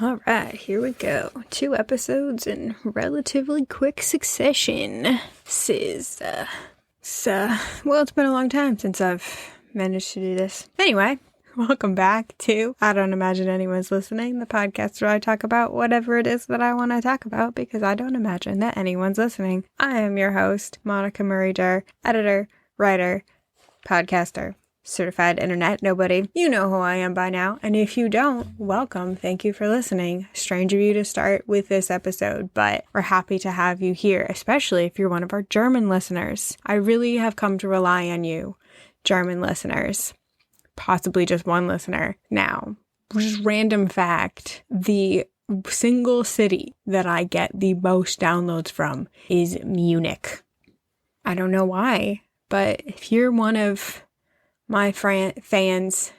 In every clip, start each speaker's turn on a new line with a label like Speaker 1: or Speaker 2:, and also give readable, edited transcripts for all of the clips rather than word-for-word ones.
Speaker 1: All right, here we go. 2 episodes in relatively quick succession. This is, well, it's been a long time since I've managed to do this. Anyway, welcome back to I Don't Imagine Anyone's Listening, the podcast where I talk about whatever it is that I want to talk about because I don't imagine that anyone's listening. I am your host, Monica Murray-Durr, editor, writer, podcaster, certified internet nobody. You know who I am by now, and if you don't, welcome. Thank you for listening. Strange of you to start with this episode, but we're happy to have you here, especially if you're one of our German listeners. I really have come to rely on you, German listeners. Possibly just one listener now. Just random fact, the single city that I get the most downloads from is Munich. I don't know why, but if you're one of my fans,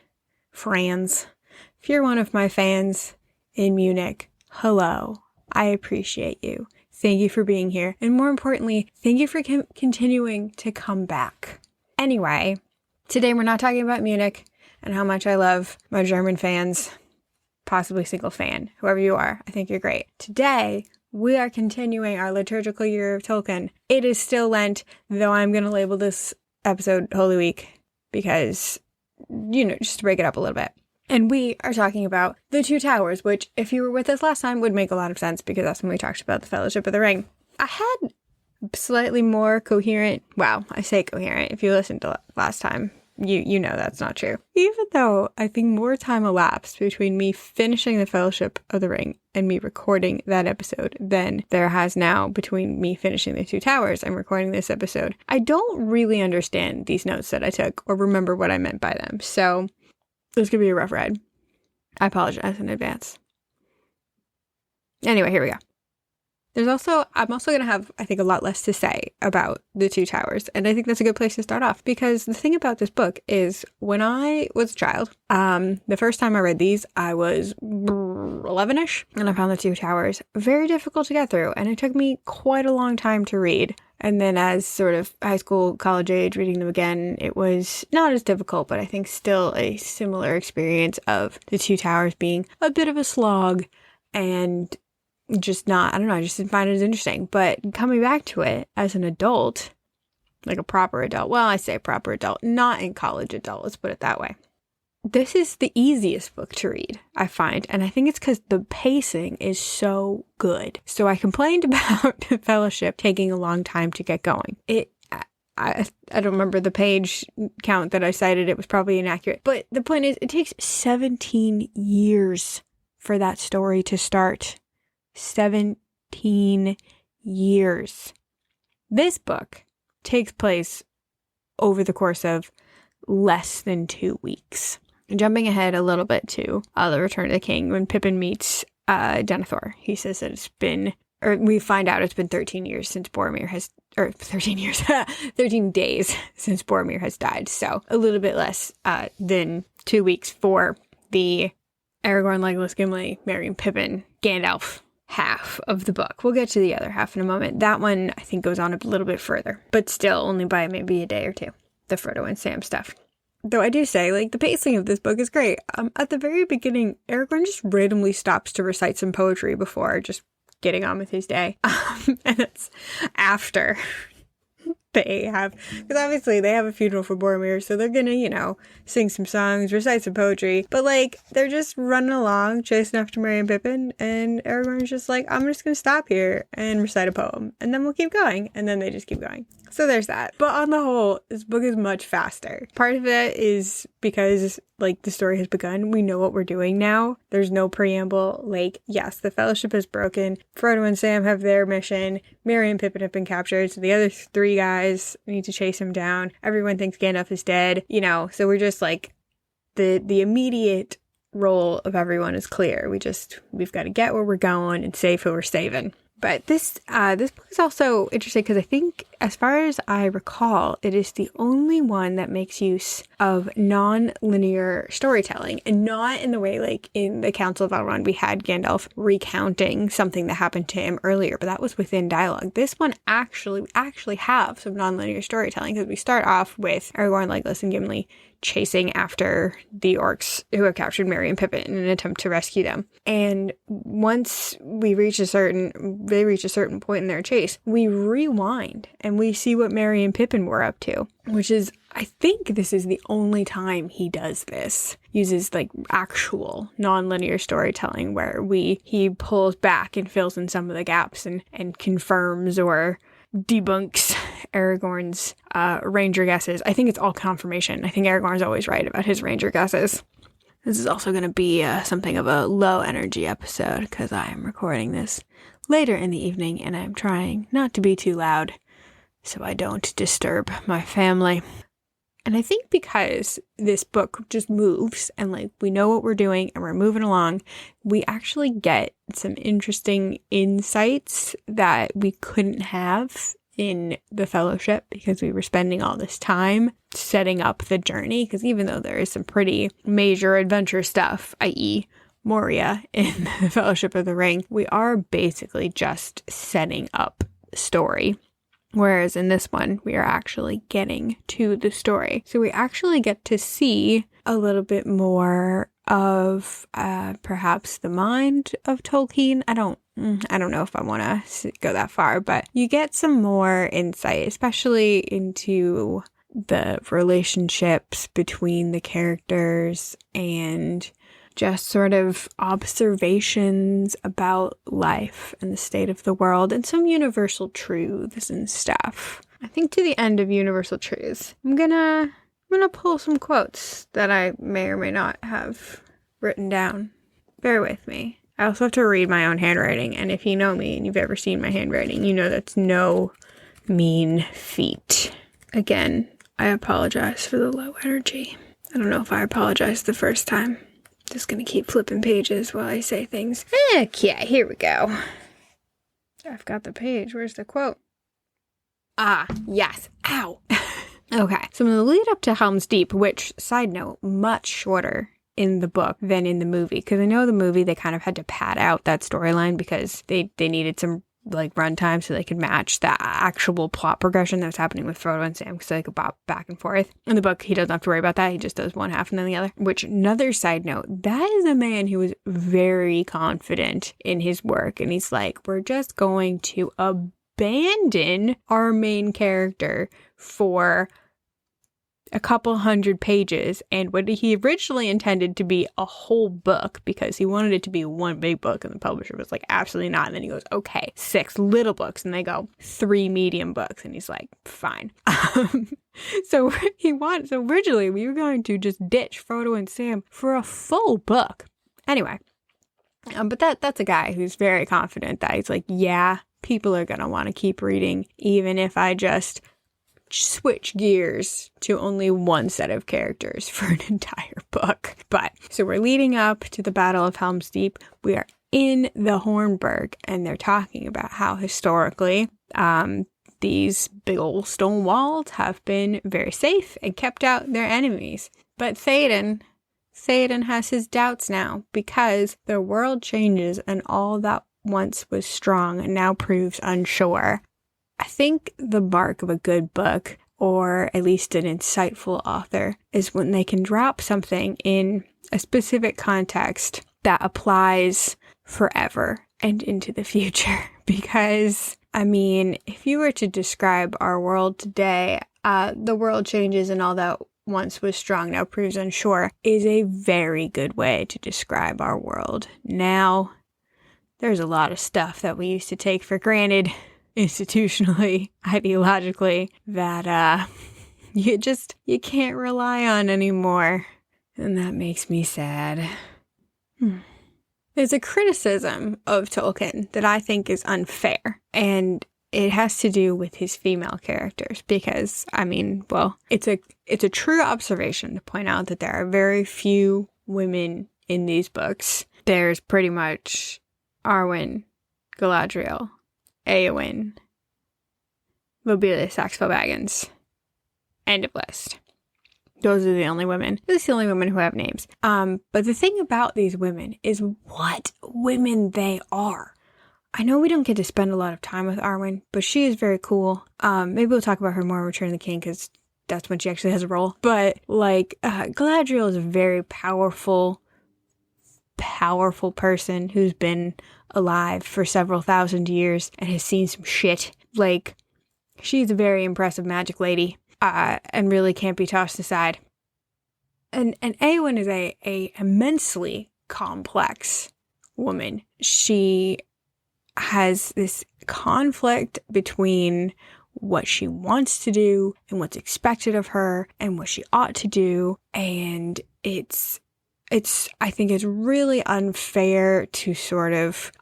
Speaker 1: if you're one of my fans in Munich, hello, I appreciate you. Thank you for being here. And more importantly, thank you for continuing to come back. Anyway, today we're not talking about Munich and how much I love my German fans, possibly single fan, whoever you are, I think you're great. Today, we are continuing our liturgical year of Tolkien. It is still Lent, though I'm going to label this episode Holy Week, because, just to break it up a little bit. And we are talking about The Two Towers, which, if you were with us last time, would make a lot of sense, because that's when we talked about the Fellowship of the Ring. I had slightly more coherent, I say coherent, if you listened to last time, you know that's not true. Even though I think more time elapsed between me finishing the Fellowship of the Ring and me recording that episode than there has now between me finishing The Two Towers and recording this episode. I don't really understand these notes that I took or remember what I meant by them. So this could be a rough ride. I apologize in advance. Anyway, here we go. I'm also going to have, I think, a lot less to say about The Two Towers. And I think that's a good place to start off, because the thing about this book is when I was a child, the first time I read these, I was 11-ish, and I found The Two Towers very difficult to get through. And it took me quite a long time to read. And then as sort of high school, college age, reading them again, it was not as difficult, but I think still a similar experience of The Two Towers being a bit of a slog and just not, I don't know, I just didn't find it as interesting. But coming back to it as an adult, like a proper adult, well, I say proper adult, not in college adult, let's put it that way. This is the easiest book to read, I find, and I think it's because the pacing is so good. So I complained about the Fellowship taking a long time to get going. I don't remember the page count that I cited, it was probably inaccurate. But the point is, it takes 17 years for that story to start. 17 years. This book takes place over the course of less than 2 weeks. Jumping ahead a little bit to The Return of the King, when Pippin meets Denethor, he says that we find out it's been 13 years since 13 days since Boromir has died. So a little bit less than 2 weeks for the Aragorn, Legolas, Gimli, Merry, and Pippin, Gandalf half of the book. We'll get to the other half in a moment. That one, I think, goes on a little bit further, but still only by maybe a day or two. The Frodo and Sam stuff. Though I do say, the pacing of this book is great. At the very beginning, Aragorn just randomly stops to recite some poetry before just getting on with his day. And it's after because obviously they have a funeral for Boromir, so they're gonna, sing some songs, recite some poetry, but they're just running along, chasing after Merry and Pippin, and Aragorn's just I'm just gonna stop here and recite a poem, and then we'll keep going, and then they just keep going. So there's that. But on the whole, this book is much faster. Part of it is because, the story has begun. We know what we're doing now. There's no preamble. Yes, the Fellowship is broken. Frodo and Sam have their mission. Merry and Pippin have been captured, so the other 3 guys need to chase him down. Everyone thinks Gandalf is dead, so we're just the immediate role of everyone is clear. We've got to get where we're going and save who we're saving. But this book is also interesting because I think, as far as I recall, it is the only one that makes use of non-linear storytelling, and not in the way in the Council of Elrond we had Gandalf recounting something that happened to him earlier, but that was within dialogue. This one we actually have some non-linear storytelling, because we start off with Aragorn, Legolas, and Gimli chasing after the orcs who have captured Merry and Pippin in an attempt to rescue them. And once they reach a certain point in their chase, we rewind and we see what Merry and Pippin were up to, which is, I think this is the only time he does this. Uses like actual non-linear storytelling where he pulls back and fills in some of the gaps and confirms or debunks Aragorn's ranger guesses. I think it's all confirmation. I think Aragorn's always right about his ranger guesses. This is also going to be something of a low energy episode because I am recording this later in the evening and I'm trying not to be too loud so I don't disturb my family. And I think because this book just moves and like we know what we're doing and we're moving along, we actually get some interesting insights that we couldn't have in the Fellowship because we were spending all this time setting up the journey. Because even though there is some pretty major adventure stuff, i.e. Moria in the Fellowship of the Ring, we are basically just setting up the story. Whereas in this one, we are actually getting to the story. So we actually get to see a little bit more of perhaps the mind of Tolkien. I don't know if I want to go that far, but you get some more insight, especially into the relationships between the characters and just sort of observations about life and the state of the world and some universal truths and stuff. I think to the end of universal truths, I'm gonna pull some quotes that I may or may not have written down. Bear with me. I also have to read my own handwriting, and if you know me and you've ever seen my handwriting, you know that's no mean feat. Again, I apologize for the low energy. I don't know if I apologized the first time. Just gonna keep flipping pages while I say things. Okay, here we go. I've got the page. Where's the quote? Ah, yes. Ow. Okay, so in the lead up to Helm's Deep, which, side note, much shorter in the book than in the movie. Because I know the movie, they kind of had to pad out that storyline because they needed some like runtime so they could match the actual plot progression that was happening with Frodo and Sam because they could bop back and forth. In the book, he doesn't have to worry about that. He just does one half and then the other. Which, another side note, that is a man who was very confident in his work. And he's like, we're just going to abandon our main character for a couple hundred pages, and what he originally intended to be a whole book because he wanted it to be one big book, and the publisher was like, absolutely not. And then he goes, okay, 6 little books, and they go 3 medium books, and he's like, fine. So originally we were going to just ditch Frodo and Sam for a full book. Anyway, but that's a guy who's very confident that he's like, yeah, people are gonna want to keep reading even if I just switch gears to only one set of characters for an entire book. But so we're leading up to the Battle of Helm's Deep. We are in the Hornburg, and they're talking about how historically these big old stone walls have been very safe and kept out their enemies. But Theoden has his doubts now because the world changes and all that once was strong now proves unsure. I think the mark of a good book, or at least an insightful author, is when they can drop something in a specific context that applies forever and into the future. Because, I mean, if you were to describe our world today, the world changes and all that once was strong now proves unsure is a very good way to describe our world. Now, there's a lot of stuff that we used to take for granted institutionally, ideologically, that you can't rely on anymore. And that makes me sad. There's a criticism of Tolkien that I think is unfair, and it has to do with his female characters because, I mean, well, it's a true observation to point out that there are very few women in these books. There's pretty much Arwen, Galadriel, Éowyn, Lobelia Saxfell Baggins. End of list. Those are the only women. Those are the only women who have names. But the thing about these women is what women they are. I know we don't get to spend a lot of time with Arwen, but she is very cool. Maybe we'll talk about her more in Return of the King because that's when she actually has a role. But like Galadriel is a very powerful person who's been alive for several thousand years and has seen some shit. Like, she's a very impressive magic lady, and really can't be tossed aside. And Eowyn is a immensely complex woman. She has this conflict between what she wants to do and what's expected of her and what she ought to do. And I think it's really unfair to sort of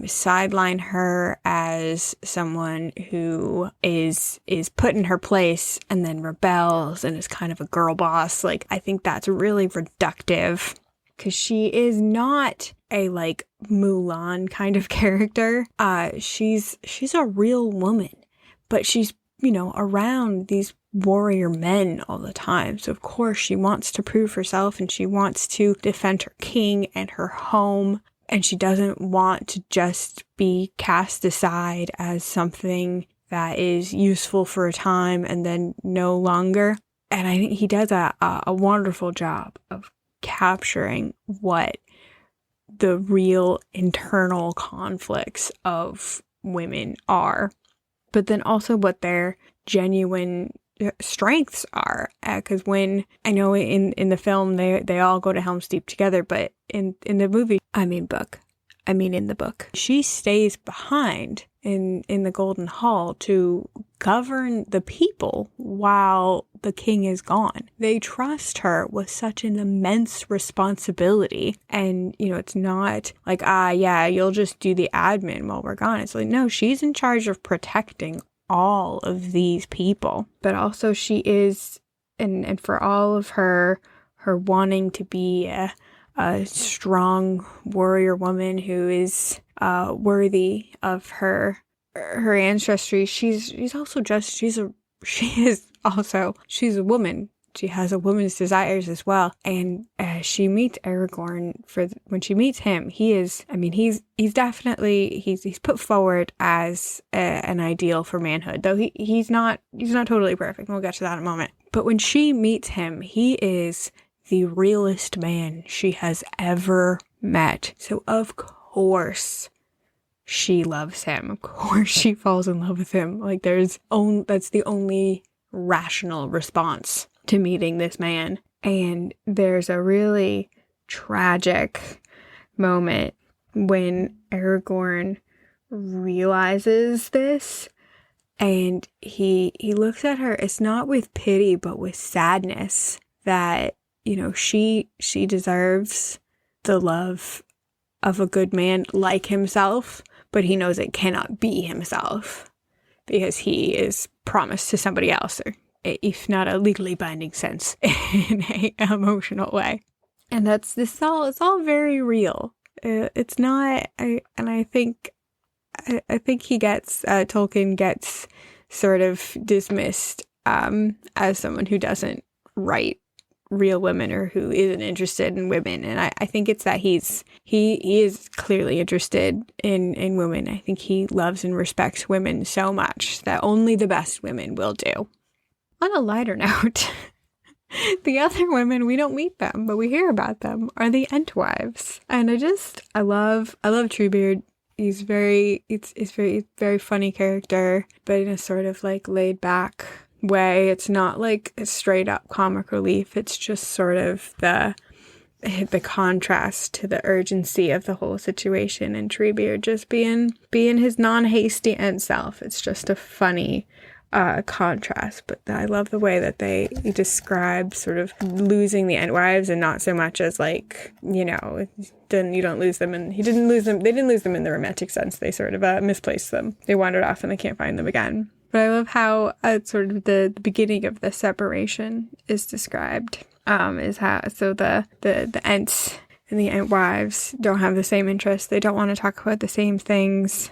Speaker 1: sideline her as someone who is put in her place and then rebels and is kind of a girl boss. Like, I think that's really reductive, because she is not a like Mulan kind of character. She's a real woman, but she's, you know, around these warrior men all the time. So of course she wants to prove herself, and she wants to defend her king and her home, and she doesn't want to just be cast aside as something that is useful for a time and then no longer. And I think he does a wonderful job of capturing what the real internal conflicts of women are, but then also what their genuine strengths are. Because when I know in the film they all go to Helm's Deep together, but in the movie, in the book, she stays behind in the Golden Hall to govern the people while the king is gone. They trust her with such an immense responsibility. And, you know, it's not like, yeah, you'll just do the admin while we're gone. It's like, no, she's in charge of protecting all of these people. But also she is, and for all of her wanting to be a strong warrior woman who is worthy of her ancestry, she's a woman. She has a woman's desires as well. And she meets Aragorn. When she meets him, he's definitely he's put forward as an ideal for manhood, though he's not totally perfect. We'll get to that in a moment. But when she meets him, he is the realest man she has ever met. So of course she loves him. Of course she falls in love with him. Like, that's the only rational response to meeting this man. And there's a really tragic moment when Aragorn realizes this, and he looks at her. It's not with pity, but with sadness that, you know, she deserves the love of a good man like himself, but he knows it cannot be himself because he is promised to somebody else, or if not a legally binding sense, in an emotional way. And it's all very real. It's not, I think Tolkien gets sort of dismissed as someone who doesn't write real women or who isn't interested in women. And I think it's that he is clearly interested in women. I think he loves and respects women so much that only the best women will do. On a lighter note, the other women, we don't meet them, but we hear about them, are the Entwives. And I love Treebeard. He's very funny character, but in a sort of like laid back way. It's not like a straight up comic relief. It's just sort of the contrast to the urgency of the whole situation, and Treebeard just being his non-hasty Ent self. It's just a funny contrast, but I love the way that they describe sort of losing the Entwives, and not so much as like, you know, you don't lose them, and they didn't lose them in the romantic sense. They sort of misplaced them. They wandered off and they can't find them again. But I love how sort of the beginning of the separation is described. Is how the Ents and the Entwives don't have the same interests. They don't want to talk about the same things,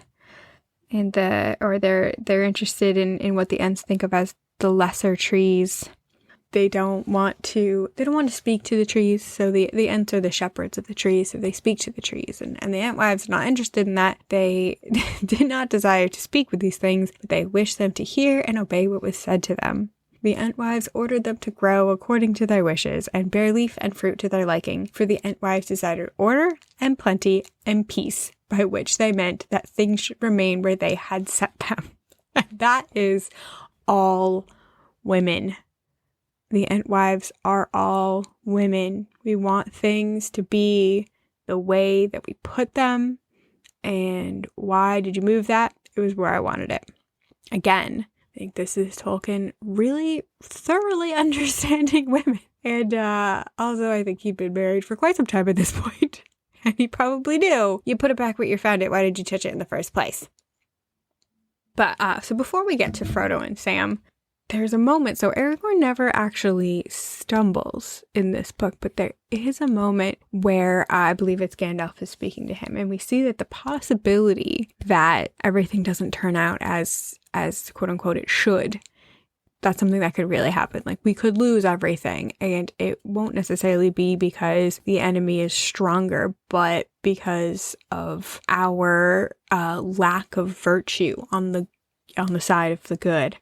Speaker 1: and they're interested in what the Ents think of as the lesser trees. They don't want to speak to the trees, so the Ents are the shepherds of the trees, so they speak to the trees, and the Entwives are not interested in that. They did not desire to speak with these things, but they wish them to hear and obey what was said to them. The Entwives ordered them to grow according to their wishes, and bear leaf and fruit to their liking, for the Entwives desired order and plenty and peace, by which they meant that things should remain where they had set them. And that is all women. The Entwives are all women. We want things to be the way that we put them. And why did you move that? It was where I wanted it. Again, I think this is Tolkien really thoroughly understanding women. And also, I think he'd been married for quite some time at this point. And he probably knew. You put it back where you found it. Why did you touch it in the first place? But, so before we get to Frodo and Sam, there's a moment. So Aragorn never actually stumbles in this book, but there is a moment where I believe it's Gandalf is speaking to him. And we see that the possibility that everything doesn't turn out as quote unquote it should, that's something that could really happen. Like, we could lose everything, and it won't necessarily be because the enemy is stronger, but because of our lack of virtue on the side of the good.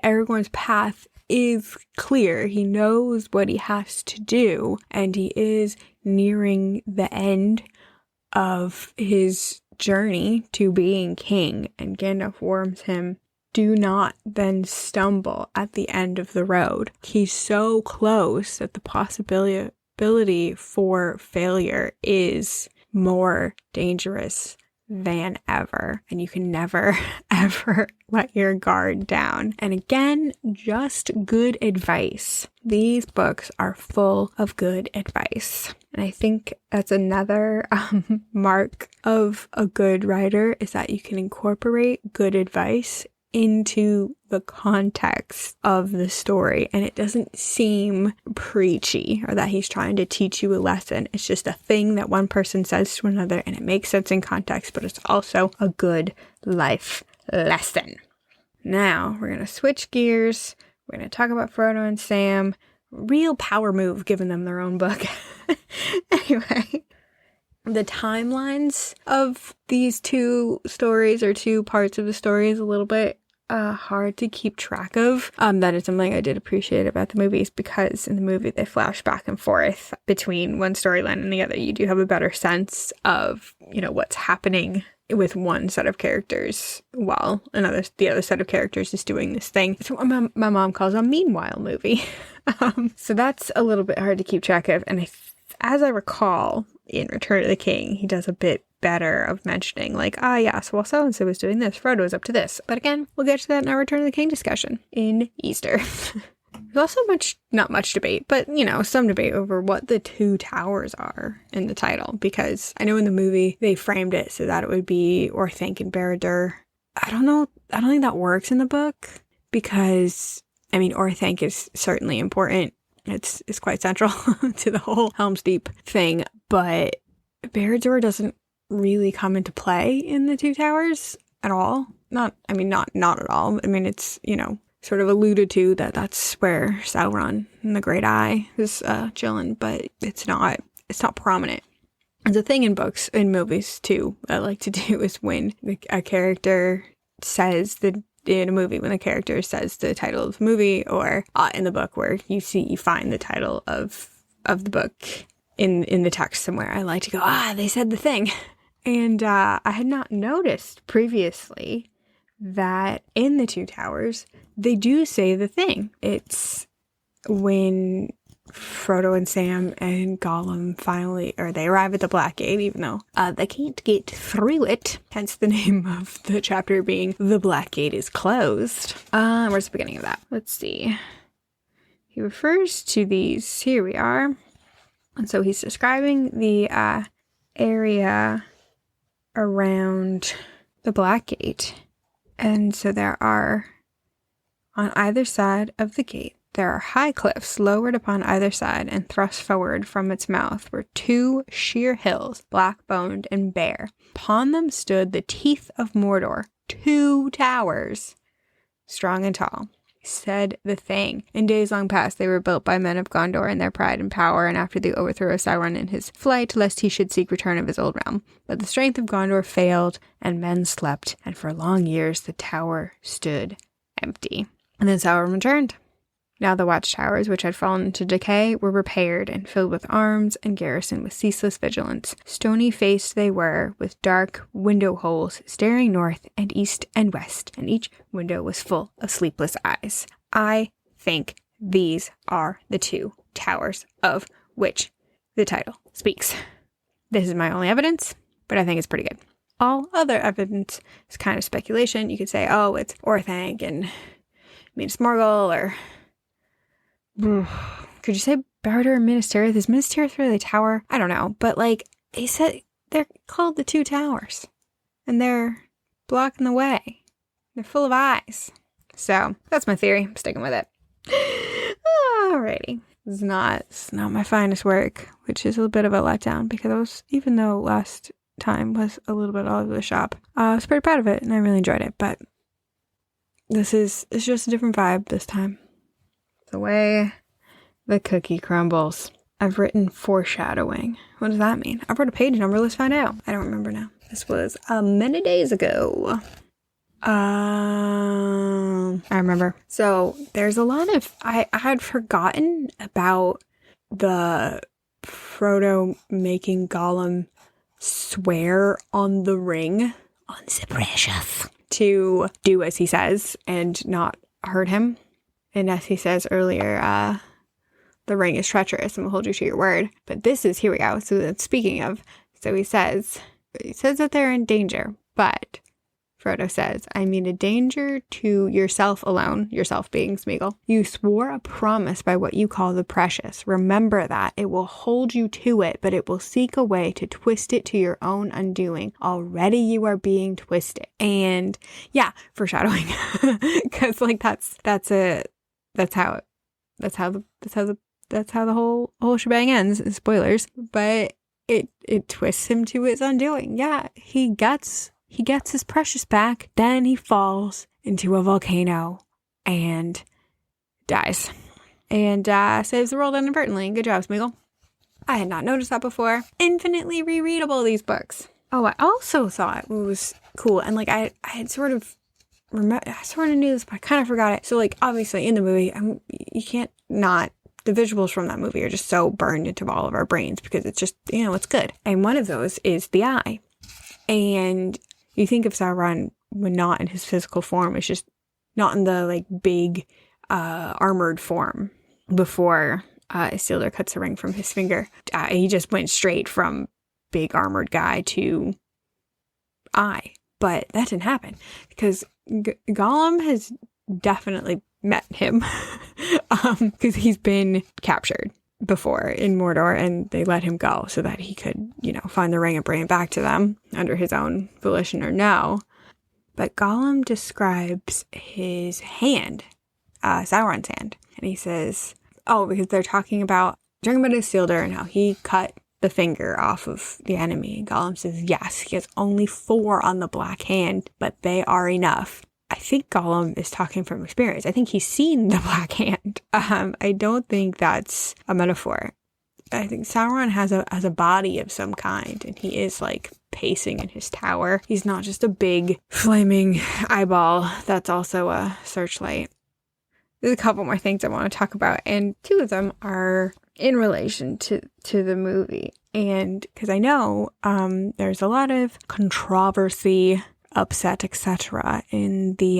Speaker 1: Aragorn's path is clear. He knows what he has to do, and he is nearing the end of his journey to being king. And Gandalf warns him, do not then stumble at the end of the road. He's so close that the possibility for failure is more dangerous than ever. And you can never, ever let your guard down. And again, just good advice. These books are full of good advice. And I think that's another mark of a good writer, is that you can incorporate good advice into the context of the story, and it doesn't seem preachy or that he's trying to teach you a lesson. It's just a thing that one person says to another, and it makes sense in context, but it's also a good life lesson. Now we're going to switch gears. We're going to talk about Frodo and Sam. Real power move, giving them their own book. Anyway, the timelines of these two stories, or two parts of the story, is a little bit hard to keep track of. That is something I did appreciate about the movies, because in the movie they flash back and forth between one storyline and the other. You do have a better sense of, what's happening with one set of characters while the other set of characters is doing this thing. It's what my mom calls a meanwhile movie. So that's a little bit hard to keep track of. And as I recall, in Return of the King, he does a bit better of mentioning, like, yes, well, so-and-so was doing this, Frodo was up to this. But again, we'll get to that in our Return of the King discussion in Easter. There's also not much debate, but, some debate over what the two towers are in the title, because I know in the movie they framed it so that it would be Orthanc and Barad-dûr. I don't know. I don't think that works in the book, because, Orthanc is certainly important. It's quite central to the whole Helm's Deep thing, but Barad-dûr doesn't really come into play in the Two Towers at all. Not at all. It's, sort of alluded to that's where Sauron and the Great Eye is chilling, but it's not prominent. And the thing in books and movies too I like to do is when a character says in a movie, when the character says the title of the movie, or in the book where you find the title of the book in the text somewhere, I like to go, they said the thing. And I had not noticed previously that in the Two Towers, they do say the thing. It's when Frodo and Sam and Gollum they arrive at the Black Gate, even though they can't get through it. Hence the name of the chapter being The Black Gate is Closed. Where's the beginning of that? Let's see. He refers to these. Here we are. And so he's describing the area around the Black Gate. And so there are, on either side of the gate, there are high cliffs lowered upon either side, and thrust forward from its mouth were two sheer hills, black-boned and bare. Upon them stood the teeth of Mordor, 2 towers, strong and tall. Said the thing. In days long past, they were built by men of Gondor in their pride and power, and after the overthrow of Sauron in his flight, lest he should seek return of his old realm. But the strength of Gondor failed, and men slept, and for long years the tower stood empty. And then Sauron returned, Now the watchtowers, which had fallen into decay, were repaired and filled with arms and garrisoned with ceaseless vigilance. Stony-faced they were, with dark window holes staring north and east and west, and each window was full of sleepless eyes. I think these are the 2 towers of which the title speaks. This is my only evidence, but I think it's pretty good. All other evidence is kind of speculation. You could say, oh, it's Orthanc and Minas Morgul, or could you say Barad or Minas Tirith? Is Minas Tirith really a tower? I don't know, but like he said, they're called the 2 towers, and they're blocking the way. They're full of eyes. So that's my theory. I'm sticking with it. Alrighty. It's not my finest work, which is a bit of a letdown, because even though last time was a little bit all over the shop, I was pretty proud of it and I really enjoyed it, but it's just a different vibe this time. The way the cookie crumbles. I've written foreshadowing. What does that mean? I wrote a page number. Let's find out. I don't remember now. This was many days ago. I remember. So there's a lot of, I had forgotten about the Frodo making Gollum swear on the ring, on the precious, to do as he says and not hurt him. And as he says earlier, the ring is treacherous and will hold you to your word. But here we go. So that's speaking of, so he says that they're in danger, but Frodo says, I mean a danger to yourself alone, yourself being Smeagol. You swore a promise by what you call the precious. Remember that. It will hold you to it, but it will seek a way to twist it to your own undoing. Already you are being twisted. And yeah, foreshadowing. Because like that's how the whole shebang ends. Spoilers. But it twists him to its undoing. Yeah, he gets his precious back, then he falls into a volcano and dies. And saves the world inadvertently. Good job, Smeagol. I had not noticed that before. Infinitely rereadable, these books. Oh, I also thought it was cool. And like I had sort of knew this, but I kind of forgot it. So like obviously in the movie, you can't not. The visuals from that movie are just so burned into all of our brains because it's just, it's good. And one of those is the eye. And you think of Sauron when not in his physical form. It's just not in the like big armored form. Before Isildur cuts the ring from his finger, he just went straight from big armored guy to eye. But that didn't happen because Gollum has definitely met him because he's been captured before in Mordor, and they let him go so that he could, find the ring and bring it back to them under his own volition or no. But Gollum describes his hand, Sauron's hand, and he says, because they're talking about Isildur and how he cut the finger off of the enemy. And Gollum says, yes, he has only 4 on the black hand, but they are enough. I think Gollum is talking from experience. I think he's seen the black hand. I don't think that's a metaphor. I think Sauron has a body of some kind, and he is like pacing in his tower. He's not just a big flaming eyeball that's also a searchlight. There's a couple more things I want to talk about, and 2 of them are in relation to the movie. And because I know there's a lot of controversy, upset, etc. in the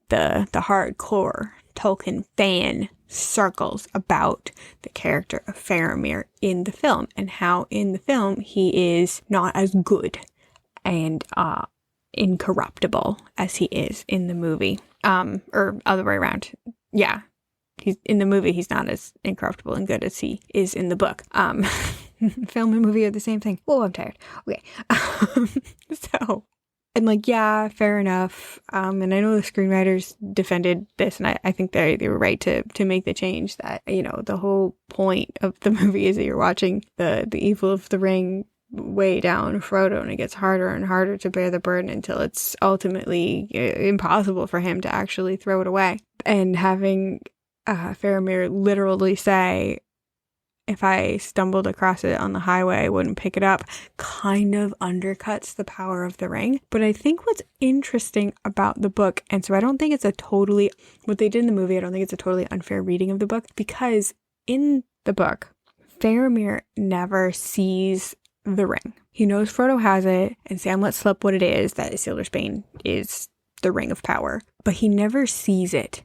Speaker 1: hardcore Tolkien fan circles about the character of Faramir in the film, and how in the film he is not as good and incorruptible as he is in the movie, or other way around. Yeah, he's in the movie, he's not as incorruptible and good as he is in the book. Film and movie are the same thing. Oh, I'm tired. Okay. And like, yeah, fair enough. And I know the screenwriters defended this, and I think they were right to make the change that, the whole point of the movie is that you're watching the evil of the ring weigh down Frodo, and it gets harder and harder to bear the burden until it's ultimately impossible for him to actually throw it away. And having Faramir literally say, if I stumbled across it on the highway, I wouldn't pick it up, kind of undercuts the power of the ring. But I think what's interesting about the book, and so I don't think it's what they did in the movie, I don't think it's a totally unfair reading of the book, because in the book, Faramir never sees the ring. He knows Frodo has it, and Sam lets slip what it is, that Isildur's Bane is the ring of power, but he never sees it.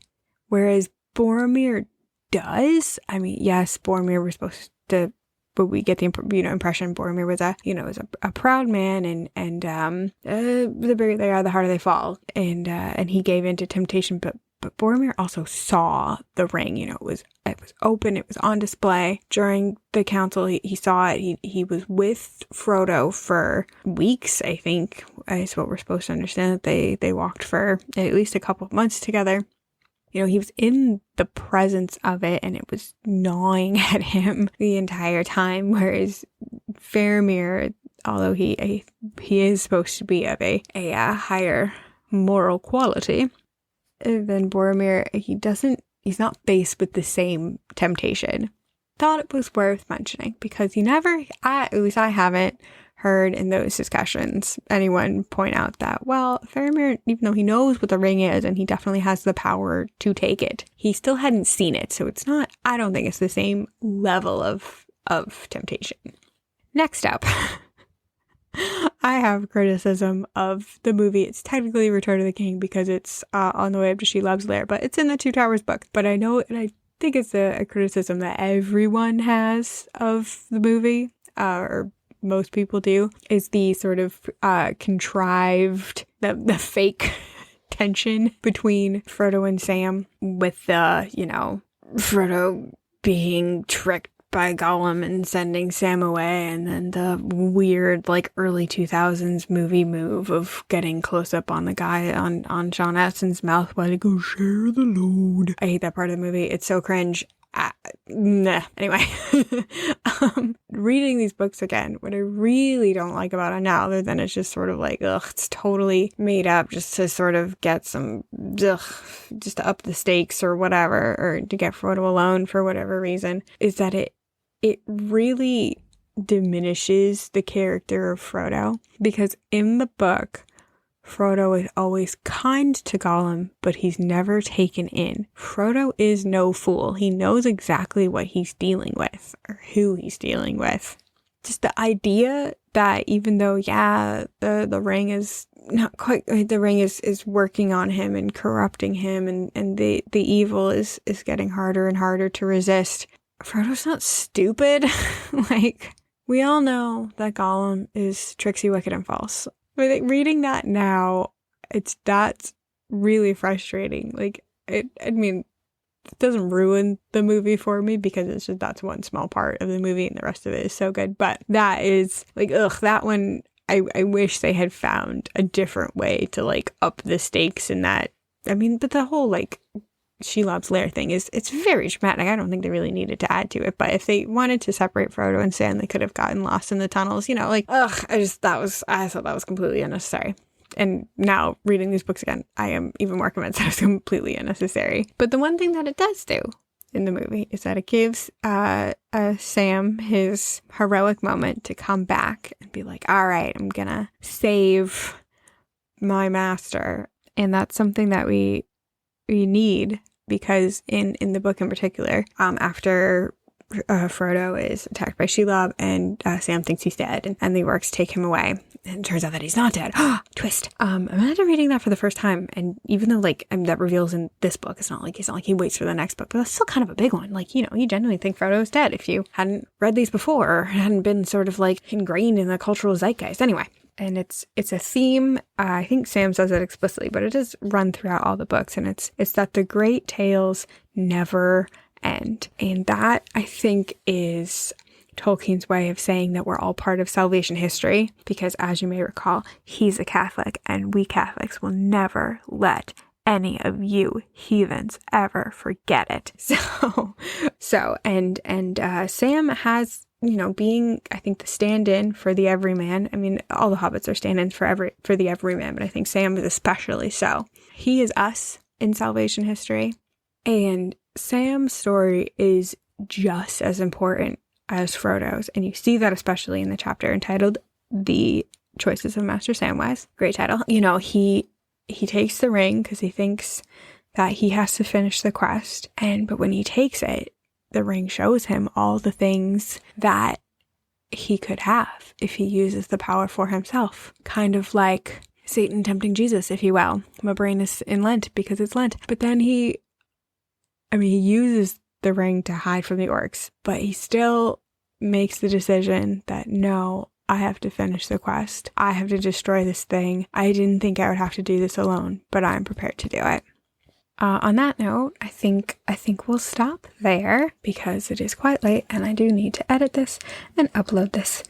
Speaker 1: Whereas Boromir does. I mean, yes, Boromir was supposed to, but we get the impression Boromir was a proud man, and the bigger they are, the harder they fall, and he gave in to temptation. But Boromir also saw the ring. It was open, it was on display during the council. He saw it. He was with Frodo for weeks, I think, is what we're supposed to understand. That they walked for at least a couple of months together. He was in the presence of it, and it was gnawing at him the entire time. Whereas Faramir, although he is supposed to be of a higher moral quality than Boromir, he's not faced with the same temptation. Thought it was worth mentioning because at least I haven't heard in those discussions anyone point out that, well, Faramir, even though he knows what the ring is and he definitely has the power to take it, he still hadn't seen it. So I don't think it's the same level of temptation. Next up, I have criticism of the movie. It's technically Return of the King because it's on the way up to Shelob's Lair, but it's in the Two Towers book. But I think it's a criticism that everyone has of the movie, or most people do, is the sort of contrived, the fake tension between Frodo and Sam, with Frodo being tricked by Gollum and sending Sam away, and then the weird early 2000s movie move of getting close up on the guy on Sean Astin's mouth while he goes, "Share the load." I hate that part of the movie. It's so cringe. Anyway, reading these books again, what I really don't like about it now, other than it's just sort of it's totally made up just to sort of get some, just to up the stakes or whatever, or to get Frodo alone for whatever reason, is that it really diminishes the character of Frodo, because in the book, Frodo is always kind to Gollum, but he's never taken in. Frodo is no fool. He knows exactly what he's dealing with, or who he's dealing with. Just the idea that even though, the ring is not quite, the ring is working on him and corrupting him, and the evil is getting harder and harder to resist, Frodo's not stupid. We all know that Gollum is tricksy, wicked, and false. But reading that now, that's really frustrating. It doesn't ruin the movie for me, because that's one small part of the movie and the rest of it is so good. But that is that one, I wish they had found a different way to up the stakes in that. But the whole Shelob's Lair thing it's very dramatic. I don't think they really needed to add to it, but if they wanted to separate Frodo and Sam, they could have gotten lost in the tunnels, I thought that was completely unnecessary. And now reading these books again, I am even more convinced that it's completely unnecessary. But the one thing that it does do in the movie is that it gives Sam his heroic moment to come back and be like, all right, I'm gonna save my master. And that's something that we need, because in the book in particular, after Frodo is attacked by Shelob and Sam thinks he's dead, and the orcs take him away, and it turns out that he's not dead. Twist. Imagine reading that for the first time, and even though that reveals in this book, it's not like he waits for the next book, but that's still kind of a big one. You genuinely think Frodo is dead if you hadn't read these before, or hadn't been sort of ingrained in the cultural zeitgeist. Anyway. And it's a theme, I think Sam says it explicitly, but it is run throughout all the books, and it's that the great tales never end. And that, I think, is Tolkien's way of saying that we're all part of salvation history, because as you may recall, he's a Catholic, and we Catholics will never let any of you heathens ever forget it. And Sam has, being, I think, the stand-in for the everyman. All the hobbits are stand-ins for the everyman, but I think Sam is especially so. He is us in salvation history, and Sam's story is just as important as Frodo's. And you see that especially in the chapter entitled The Choices of Master Samwise. Great title. You know, he takes the ring because he thinks that he has to finish the quest. But when he takes it, the ring shows him all the things that he could have if he uses the power for himself. Kind of like Satan tempting Jesus, if you will. My brain is in Lent because it's Lent. But then he uses the ring to hide from the orcs, but he still makes the decision that no, I have to finish the quest. I have to destroy this thing. I didn't think I would have to do this alone, but I'm prepared to do it. On that note, I think we'll stop there because it is quite late and I do need to edit this and upload this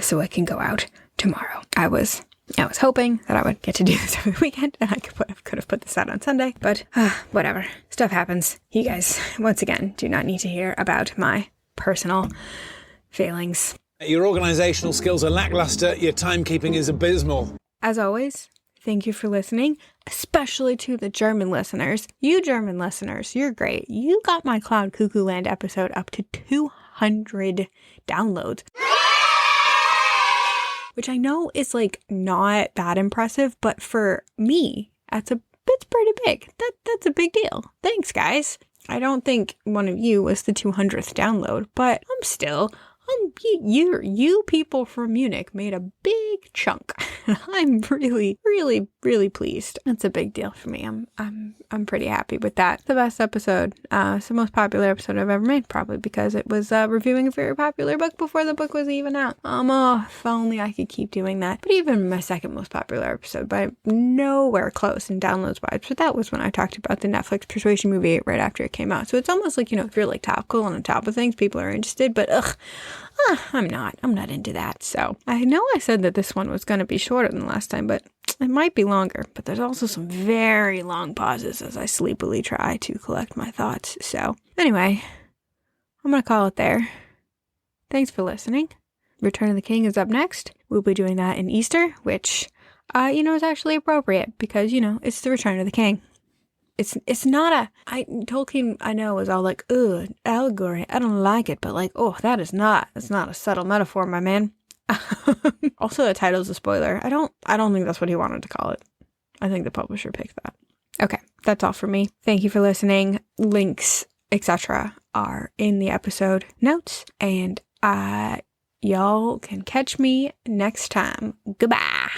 Speaker 1: so it can go out tomorrow. I was hoping that I would get to do this over the weekend and I could have put this out on Sunday, but whatever. Stuff happens. You guys, once again, do not need to hear about my personal failings.
Speaker 2: Your organisational skills are lackluster. Your timekeeping is abysmal.
Speaker 1: As always, thank you for listening, especially to the German listeners. You German listeners, you're great. You got my Cloud Cuckoo Land episode up to 200 downloads. Which I know is like not that impressive, but for me, that's pretty big. That's a big deal. Thanks, guys. I don't think one of you was the 200th download, but you people from Munich made a big chunk. I'm really, really, really pleased. That's a big deal for me. I'm pretty happy with that. The best episode. It's the most popular episode I've ever made, probably because it was reviewing a very popular book before the book was even out. If only I could keep doing that. But even my second most popular episode, but nowhere close in downloads wise. But that was when I talked about the Netflix Persuasion movie right after it came out. So it's almost like, if you're like topical and on top of things, people are interested. But I'm not into that. So I know I said that this one was going to be shorter than last time, but it might be longer. But there's also some very long pauses as I sleepily try to collect my thoughts. So anyway, I'm going to call it there. Thanks for listening. Return of the King is up next. We'll be doing that in Easter, which, is actually appropriate because, it's the Return of the King. It's not Tolkien, I know, is all like, ugh, allegory, I don't like it, but like, it's not a subtle metaphor, my man. Also, the title's a spoiler. I don't think that's what he wanted to call it. I think the publisher picked that. Okay, that's all for me. Thank you for listening. Links, etc. are in the episode notes, and y'all can catch me next time. Goodbye.